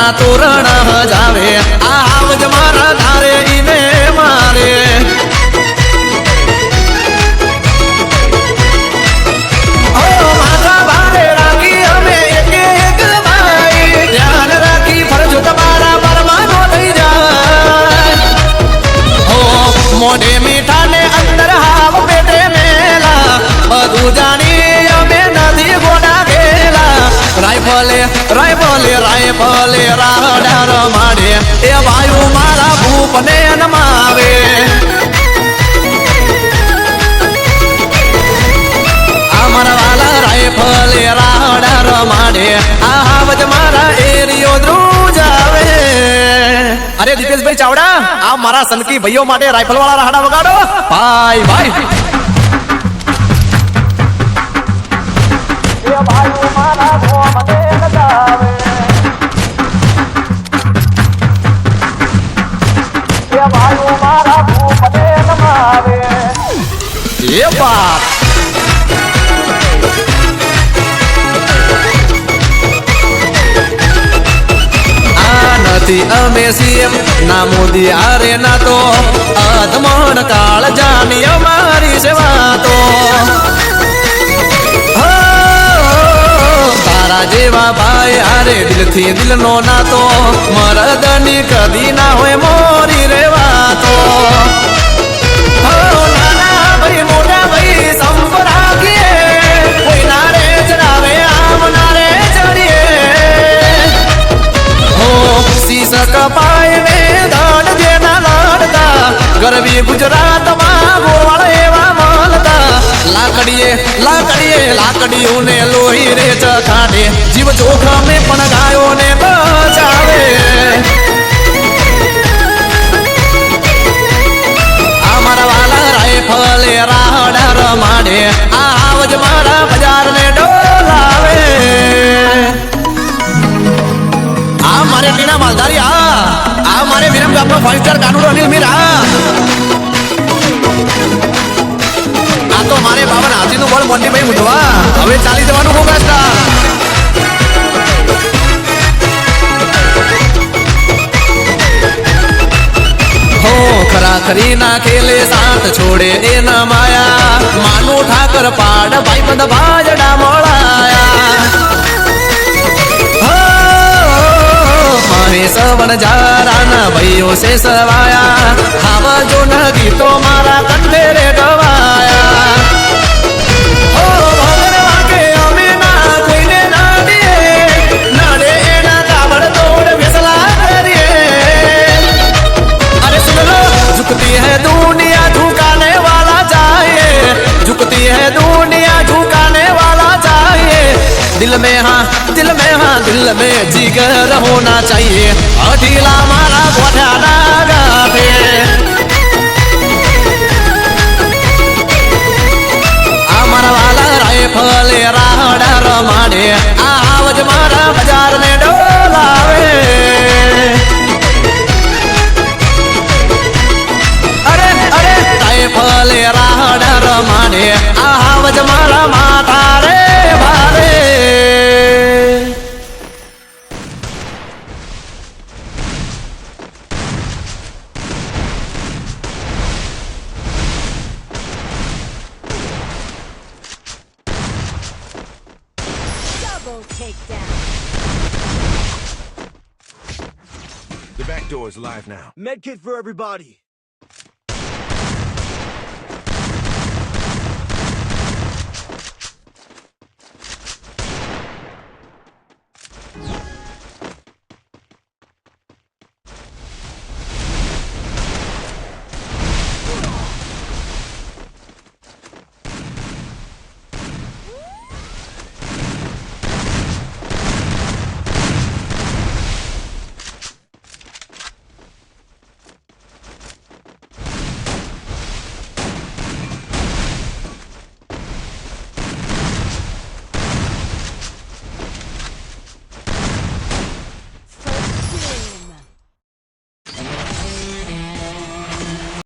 ના તોરણ હજાવે આવજ મારા ધારે ઈને મારે માથા ભારે રાખી અમે એક એક ભાઈ ધ્યાન રાખી ફરજો તમારા પરવાનો થઈ જાય મોઢે મીઠા ને અંદર હાવ પેટે મેલા બધું જાણી અમે નથી ગોડા ગેલા રાયફલે રાયફલે રાયફલે રાડા રમાડે એ વાયુ મારા ભૂપને નમાવે અમારા વાલા રાયફલે રાડા રમાડે આવજ મારા એરિયો ધ્રુજાવે અરે દીપેશભાઈ ચાવડા આ મારા સનકી ભાઈઓ માટે રાઇફલ વાળા રાડા વગાડો ભાઈ ભાઈ એ ભાઈ મારા ભોમને નજાવે એ ભાઈ મારા ભોમને નમાવે એ બાપ અમે સીએમ ના મોદી આરે ના તો અધમણ કાળ જાની અમારી સેવા તો તારા જેવા ભાઈ આરે દિલથી દિલનો નાતો મરદની કદી ના હોય મોરી રેવા તો નાના ભાઈ મોટા ભાઈ સંપ રાખીએ કોઈ ના રે ચડાવે આમ ના રે ચડીએ શીશ કપાય ને દાડ જેના લાડતા ગરવી ગુજરાતમાં ગોવાળ એવા મળતા લાકડીએ લાકડીએ લાકડીઓ ને લોહી રે ચખાડે જીવ જોખમે પણ ગાયો ને બચાવે આ મારા વાલા રાયફલે રાડા રમાડે આવજ મારા બજાર ને ડોલાવે મારે ટીના માલધારી આ મારે વિરમ ગામનો 5 સ્ટાર કાનુડો અનિલ મીર આ તો મારે બાવન હાથીનું બળ મોન્ટીભાઈ મુઢવા હવે ચાલી જવાનું ગોગાસ્તા હો ખરા ખરી ના ખેલે સાથ છોડે એ ના માયા માનું ઠાકર પાડ ભાઈ બંધ ભાજડા મળાયા સવણ જારાના ભાઈઓ સે સવાયા આવજો ન ગીતો મારા કંઠે રે ગવાયા ઓ ભગવાન વાગે અમે ના કોઈને ના દે નડે એના કાબડ તોડ ફેસલા કરીએ અરે સુન લો ઝુકતી હૈ દુનિયા ઝુકાને વાલા ચાહિए झुकती है दुनिया झुकाने वाला चाहिए दिल में दिल में जिगर होना चाहिए अढीला मारा गोठाना गाभे आ मारा वाला रायफले राहड़ा रमाडे आवज मारा बजार ने डोलावे अरे अरे रायफले राहड़ा रमाडे आवज मारा माथा रे भारे Takedown. The back door is live now. Medkit for everybody.